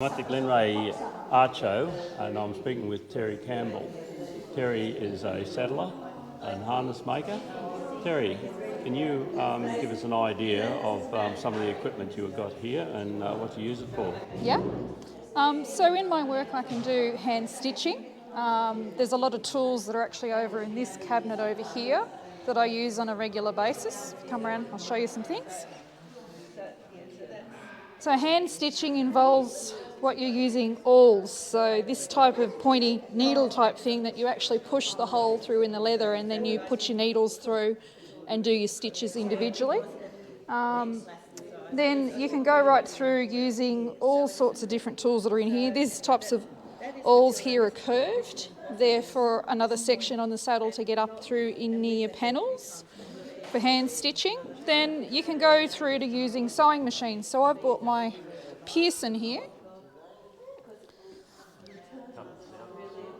I'm at the Glenreagh Art Show and I'm speaking with Terry Campbell. Terry is a saddler and harness maker. Terry, can you give us an idea of some of the equipment you've got here and what you use it for? Yeah. So in my work I can do hand stitching. There's a lot of tools that are actually over in this cabinet over here that I use on a regular basis. Come around, I'll show you some things. So hand stitching involves what you're using awls. So this type of pointy needle type thing that you actually push the hole through in the leather and then you put your needles through and do your stitches individually. Then you can go right through using all sorts of different tools that are in here. These types of awls here are curved. They're for another section on the saddle to get up through in near your panels for hand stitching. Then you can go through to using sewing machines. So I've bought my Pearson here.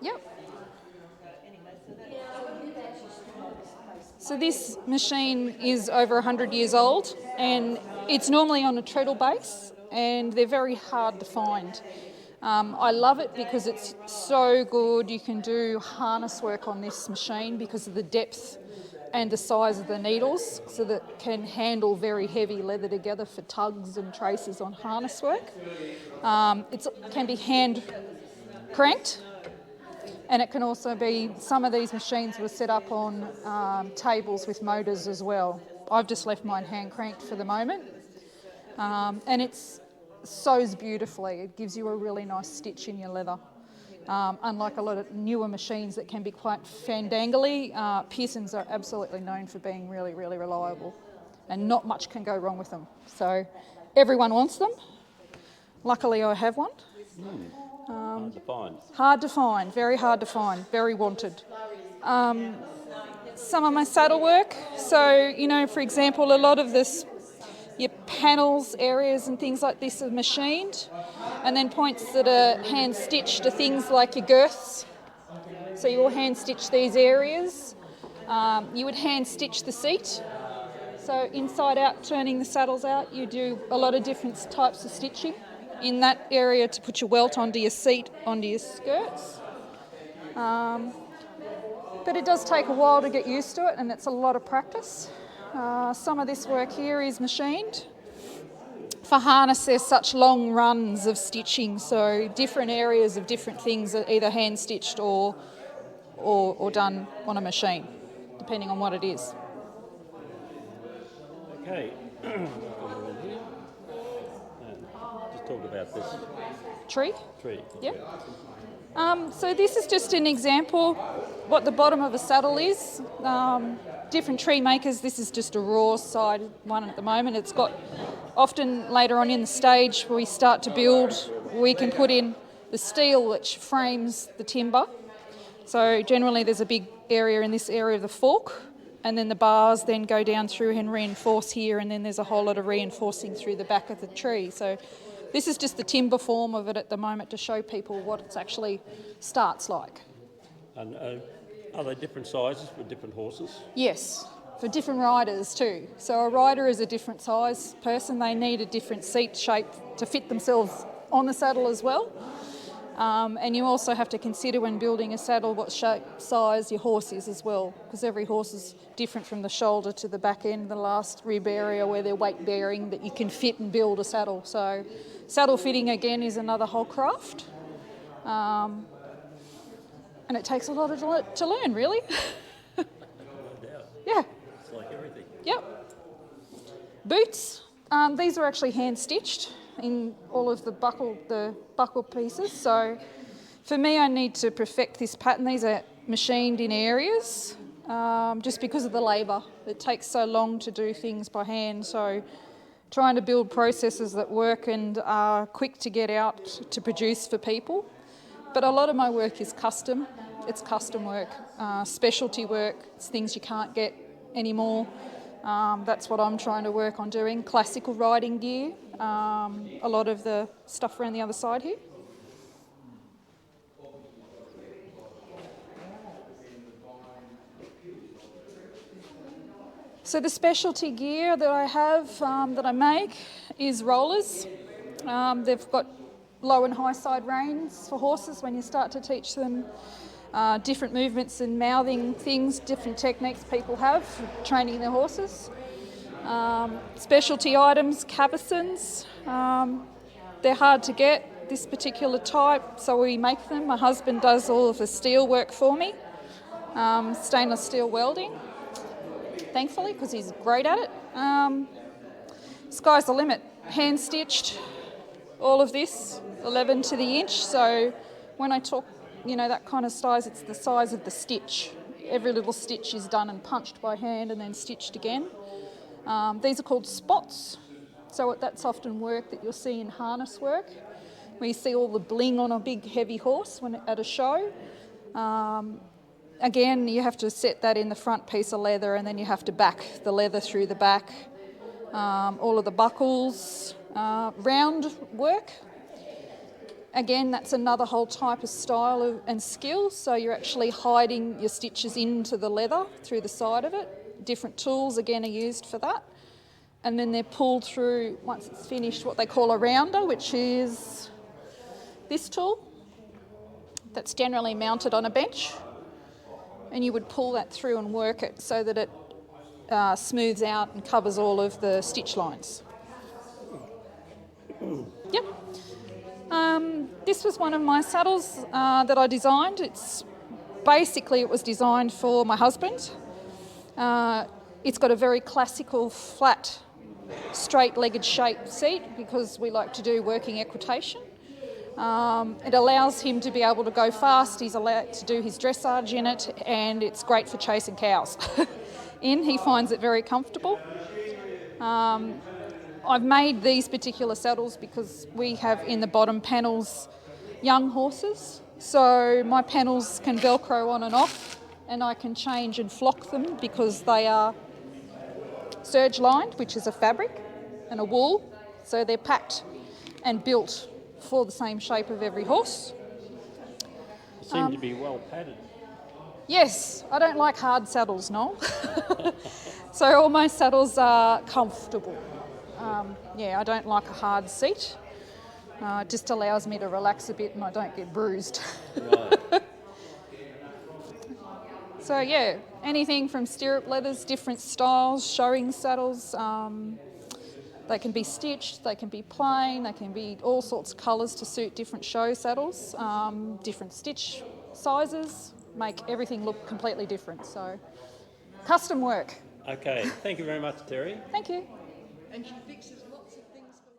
Yep. So this machine is over 100 years old and it's normally on a treadle base and they're very hard to find. I love it because it's so good. You can do harness work on this machine because of the depth and the size of the needles, so that it can handle very heavy leather together for tugs and traces on harness work. It can be hand cranked, and it can also be, some of these machines were set up on tables with motors as well. I've just left mine hand cranked for the moment. And it sews beautifully. It gives you a really nice stitch in your leather. Unlike a lot of newer machines that can be quite fandangly, Pearsons are absolutely known for being really, really reliable, and not much can go wrong with them. So everyone wants them. Luckily I have one. Hard to find. Hard to find, very hard to find, very wanted. Some of my saddle work, so for example, a lot of this, your panels areas and things like this are machined, and then points that are hand stitched are things like your girths. So you'll hand stitch these areas. You would hand stitch the seat. So inside out, turning the saddles out, you do a lot of different types of stitching in that area to put your welt onto your seat, onto your skirts. But it does take a while to get used to it, and it's a lot of practice. Some of this work here is machined. For harness, there's such long runs of stitching, so different areas of different things are either hand stitched or done on a machine, depending on what it is. Okay, just talk about this Tree? tree. Yep. So this is just an example what the bottom of a saddle is. Different tree makers, this is just a raw side one at the moment. It's got, often later on in the stage where we start to build, we can put in the steel which frames the timber. So generally there's a big area in this area of the fork, and then the bars then go down through and reinforce here, and then there's a whole lot of reinforcing through the back of the tree. So this is just the timber form of it at the moment to show people what it actually starts like. And are they different sizes for different horses? Yes, for different riders too. So a rider is a different size person. They need a different seat shape to fit themselves on the saddle as well. And you also have to consider when building a saddle what shape, size your horse is as well, because every horse is different from the shoulder to the back end, the last rib area where they're weight bearing, that you can fit and build a saddle. So saddle fitting again is another whole craft. And it takes a lot to learn, really. No doubt. Yeah. It's like everything. Yep. Boots. These are actually hand stitched in all of the buckle pieces. So for me, I need to perfect this pattern. These are machined in areas just because of the labour. It takes so long to do things by hand. So trying to build processes that work and are quick to get out to produce for people. But a lot of my work is custom. It's custom work, specialty work. It's things you can't get anymore. That's what I'm trying to work on doing. Classical riding gear, a lot of the stuff around the other side here. So the specialty gear that I have, that I make, is rollers. They've got low and high side reins for horses when you start to teach them different movements and mouthing things, different techniques people have for training their horses. Specialty items, cavesons. They're hard to get, this particular type, so we make them. My husband does all of the steel work for me, stainless steel welding, thankfully, because he's great at it. Sky's the limit. Hand stitched, all of this, 11 to the inch. So when I talk, that kind of size, it's the size of the stitch. Every little stitch is done and punched by hand and then stitched again. These are called spots. So that's often work that you'll see in harness work, where you see all the bling on a big heavy horse at a show. Again, you have to set that in the front piece of leather, and then you have to back the leather through the back. All of the buckles, round work. Again, that's another whole type of style and skill. So you're actually hiding your stitches into the leather through the side of it. Different tools, again, are used for that. And then they're pulled through, once it's finished, what they call a rounder, which is this tool that's generally mounted on a bench. And you would pull that through and work it so that it smooths out and covers all of the stitch lines. Yep. This was one of my saddles that I designed. It was designed for my husband. It's got a very classical, flat, straight-legged shaped seat because we like to do working equitation. It allows him to be able to go fast. He's allowed to do his dressage in it, and it's great for chasing cows. He finds it very comfortable. I've made these particular saddles because we have in the bottom panels young horses, so my panels can velcro on and off, and I can change and flock them because they are serge lined, which is a fabric, and a wool, so they're packed and built for the same shape of every horse. Seem to be well padded. Yes, I don't like hard saddles, Noel. So all my saddles are comfortable. I don't like a hard seat. It just allows me to relax a bit and I don't get bruised. Right. So anything from stirrup leathers, different styles, showing saddles. They can be stitched, they can be plain, they can be all sorts of colours to suit different show saddles, different stitch sizes, make everything look completely different. So, custom work. Okay, thank you very much, Terry. Thank you. And she fixes lots of things for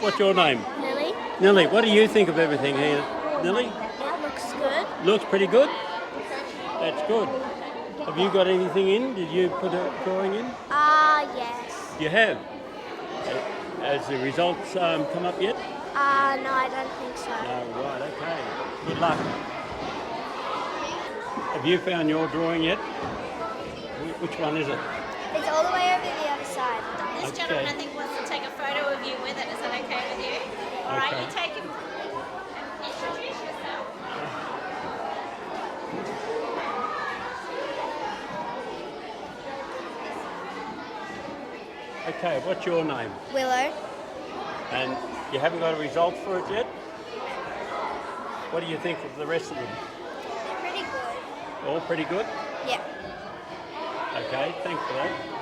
What's your name? Lily? Nilly, what do you think of everything here? Nilly? It looks good. Looks pretty good? That's good. Have you got anything in? Did you put a drawing in? Yes. You have? Has the results come up yet? No, I don't think so. No, right, okay. Good luck. Have you found your drawing yet? Which one is it? It's all the way over the other side. This Okay. gentleman, I think, wants to take a photo of you with it. Is that okay with you? All right, Okay. you take him. Introduce yourself. Okay, what's your name? Willow? And you haven't got a result for it yet? What do you think of the rest of them? They're pretty good. All pretty good? Yeah. Okay, thanks for that.